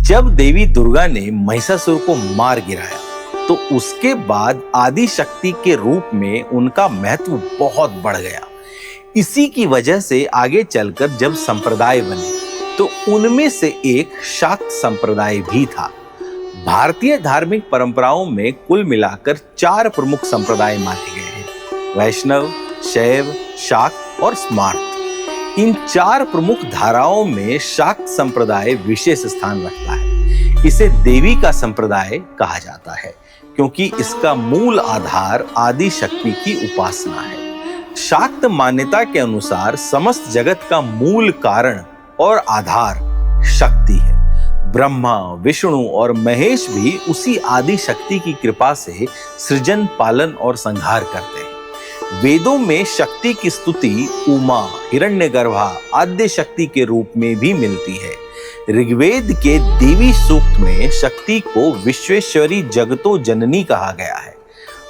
जब देवी दुर्गा ने महिषासुर को मार गिराया तो उसके बाद आदि शक्ति के रूप में उनका महत्व बहुत बढ़ गया। इसी की वजह से आगे चलकर जब संप्रदाय बने तो उनमें से एक शाक्त संप्रदाय भी था। भारतीय धार्मिक परंपराओं में कुल मिलाकर 4 प्रमुख संप्रदाय माने गए हैं: वैष्णव, शैव, शाक्त और स्मार्त। इन 4 प्रमुख धाराओं में शाक्त संप्रदाय विशेष स्थान रखता है। इसे देवी का संप्रदाय कहा जाता है क्योंकि इसका मूल आधार आदि शक्ति की उपासना है। शाक्त मान्यता के अनुसार समस्त जगत का मूल कारण और आधार शक्ति है। ब्रह्मा, विष्णु और महेश भी उसी आदि शक्ति की कृपा से सृजन, पालन और संहार करते हैं। वेदों में शक्ति की स्तुति उमा, हिरण्यगर्भा, आद्य शक्ति के रूप में भी मिलती है। ऋग्वेद के देवी सूक्त में शक्ति को विश्वेश्वरी जगतो जननी कहा गया है।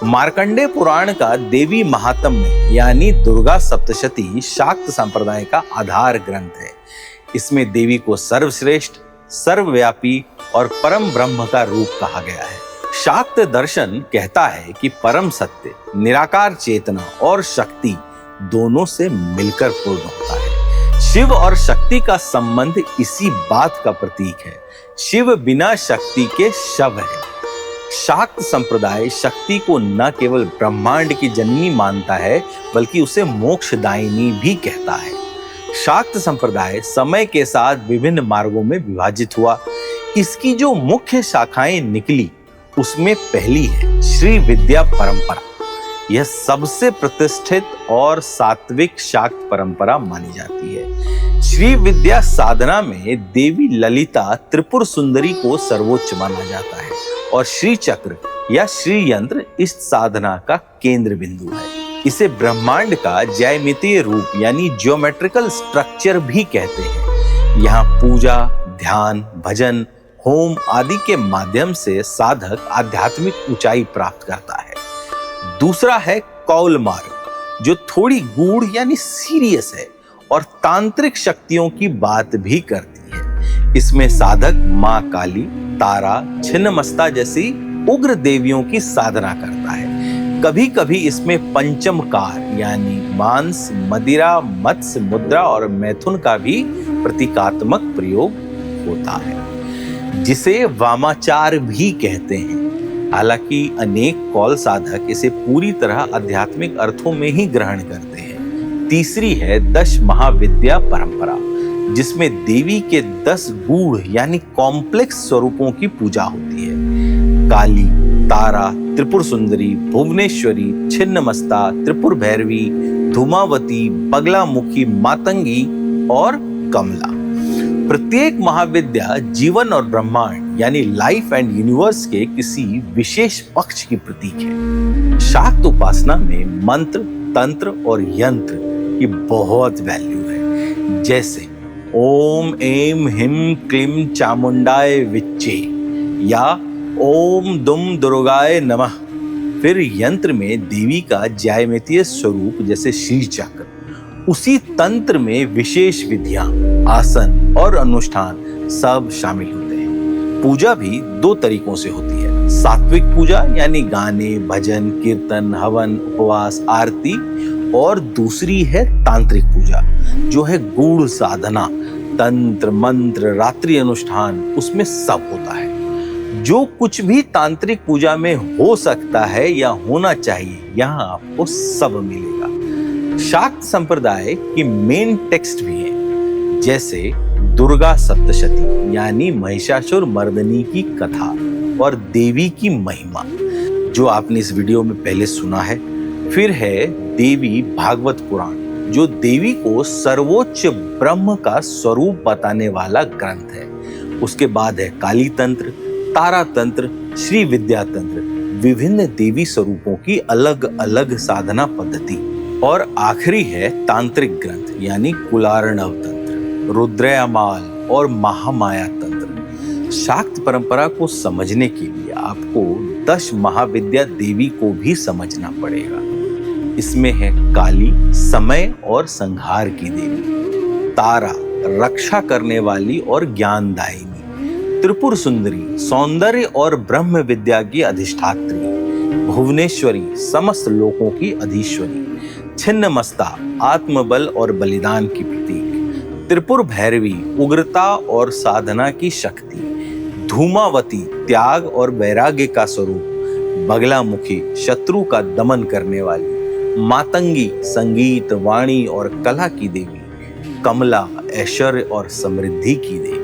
मार्कंडेय पुराण का देवी महात्म्य यानी दुर्गा सप्तशती शाक्त संप्रदाय का आधार ग्रंथ है। इसमें देवी को सर्वश्रेष्ठ, सर्वव्यापी और परम ब्रह्म का रूप कहा गया है। शाक्त दर्शन कहता है कि परम सत्य, निराकार चेतना और शक्ति दोनों से मिलकर पूर्ण होता है। शिव और शक्ति का संबंध इसी बात का प्रतीक है। शिव बिना शक्ति के शव है। शाक्त संप्रदाय शक्ति को न केवल ब्रह्मांड की जननी मानता है बल्कि उसे मोक्षदायिनी भी कहता है। शाक्त संप्रदाय समय के साथ विभिन्न मार्गों में विभाजित हुआ। इसकी जो मुख्य शाखाएं निकली उसमें पहली है श्री विद्या परंपरा। यह सबसे प्रतिष्ठित और सात्विक शाक्त परंपरा मानी जाती है। श्री विद्या साधना में देवी ललिता त्रिपुर सुंदरी को सर्वोच्च माना जाता है और श्री चक्र या श्री यंत्र इस साधना का केंद्र बिंदु है। इसे ब्रह्मांड का ज्यामितीय रूप यानी ज्योमेट्रिकल स्ट्रक्चर भी कहते हैं। यहाँ पूजा, ध्यान, भजन, होम आदि के माध्यम से साधक आध्यात्मिक ऊंचाई प्राप्त करता है। दूसरा है कौल मार्ग, जो थोड़ी गूढ़ यानी सीरियस है और तांत्रिक शक्तियों की बात भी करती है। इसमें साधक माँ काली, तारा, छिन्नमस्ता जैसी उग्र देवियों की साधना करता है। कभी कभी इसमें पंचमकार यानी मांस, मदिरा, मत्स्य, मुद्रा और मैथुन का भी प्रतीकात्मक प्रयोग होता है, जिसे वामाचार भी कहते हैं। हालांकि अनेक कौल साधक इसे पूरी तरह आध्यात्मिक अर्थों में ही ग्रहण करते हैं। तीसरी है 10 महाविद्या परंपरा, जिसमें देवी के 10 गूढ़ यानी कॉम्प्लेक्स स्वरूपों की पूजा होती है: काली, तारा, त्रिपुर सुंदरी, भुवनेश्वरी, छिन्नमस्ता, त्रिपुर भैरवी, धूमावती, बगलामुखी, मातंगी और कमला। प्रत्येक महाविद्या जीवन और ब्रह्मांड यानी लाइफ एंड यूनिवर्स के किसी विशेष पक्ष की प्रतीक है। शाक्त उपासना में मंत्र, तंत्र और यंत्र की बहुत वैल्यू है। जैसे ओम ऐं ह्रीं क्लीं चामुंडाय विच्चे या ओम दुम दुर्गाय नमः। फिर यंत्र में देवी का ज्यामितीय स्वरूप जैसे श्री चक्र, उसी तंत्र में विशेष विधियां, आसन और अनुष्ठान सब शामिल होते हैं। पूजा भी 2 तरीकों से होती है: सात्विक पूजा यानी गाने, भजन, कीर्तन, हवन, उपवास, आरती, और दूसरी है तांत्रिक पूजा जो है गूढ़ साधना, तंत्र, मंत्र, रात्रि अनुष्ठान, उसमें सब होता है। जो कुछ भी तांत्रिक पूजा में हो सकता है या होना चाहिए, यहाँ आपको सब मिलेगा। शाक्त संप्रदाय की मेन टेक्स्ट भी है, जैसे दुर्गा सप्तशती यानी महिषासुर मर्दनी की कथा और देवी की महिमा, जो आपने इस वीडियो में पहले सुना है। फिर है देवी भागवत पुराण, जो देवी को सर्वोच्च ब्रह्म का स्वरूप बताने वाला ग्रंथ है। उसके बाद है काली तंत्र, तारा तंत्र, श्री विद्या तंत्र, विभिन्न देवी स्वरूपों की अलग अलग साधना पद्धति, और आखिरी है तांत्रिक ग्रंथ यानी कुलार्णव तंत्र, रुद्रयामाल और महामाया तंत्र। शाक्त परंपरा को समझने के लिए आपको 10 महाविद्या देवी को भी समझना पड़ेगा। इसमें है काली, समय और संहार की देवी; तारा, रक्षा करने वाली और ज्ञानदायिनी; त्रिपुर सुंदरी सौंदर्य और ब्रह्म विद्या की अधिष्ठात्री, भुवनेश्वरी समस्त लोकों की अधीश्वरी, छिन्नमस्ता आत्मबल और बलिदान की प्रतीक, त्रिपुर भैरवी उग्रता और साधना की शक्ति, धूमावती त्याग और वैराग्य का स्वरूप, बगलामुखी शत्रु का दमन करने वाली, मातंगी संगीत वाणी और कला की देवी, कमला ऐश्वर्य और समृद्धि की देवी।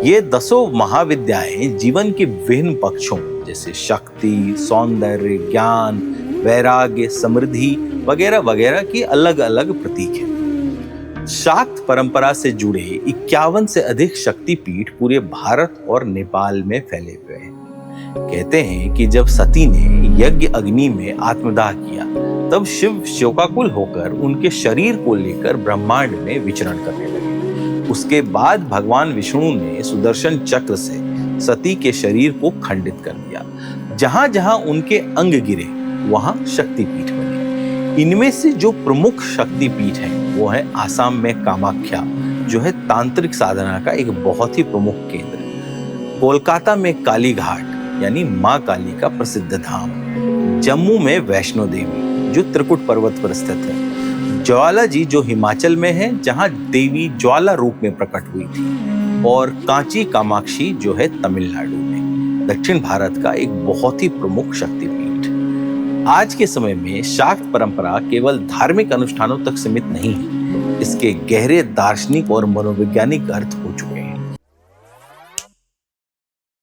ये 10 महाविद्याएं जीवन के विभिन्न पक्षों जैसे शक्ति, सौंदर्य, ज्ञान, वैराग्य, समृद्धि वगैरह वगैरह की अलग अलग प्रतीक हैं। शाक्त परंपरा से जुड़े 51 से अधिक शक्तिपीठ पूरे भारत और नेपाल में फैले हुए हैं। कहते हैं कि जब सती ने यज्ञ अग्नि में आत्मदाह किया तब शिव शोकाकुल होकर उनके शरीर को लेकर ब्रह्मांड में विचरण करने लगे। उसके बाद भगवान विष्णु ने सुदर्शन चक्र से सती के शरीर को खंडित कर दिया। जहां जहां उनके अंग गिरे वहां शक्तिपीठ बने। इनमें से जो प्रमुख शक्तिपीठ हैं वो है आसाम में कामाख्या, जो है तांत्रिक साधना का एक बहुत ही प्रमुख केंद्र। कोलकाता में काली घाट यानी माँ काली का प्रसिद्ध धाम। जम्मू में वैष्णो देवी जो त्रिकुट पर्वत पर स्थित है। ज्वाला जी जो हिमाचल में है जहां देवी ज्वाला रूप में प्रकट हुई थी। और कांची कामाक्षी जो है तमिलनाडु में, दक्षिण भारत का एक बहुत ही प्रमुख शक्तिपीठ। आज के समय में शाक्त परंपरा केवल धार्मिक अनुष्ठानों तक सीमित नहीं है, इसके गहरे दार्शनिक और मनोवैज्ञानिक अर्थ हो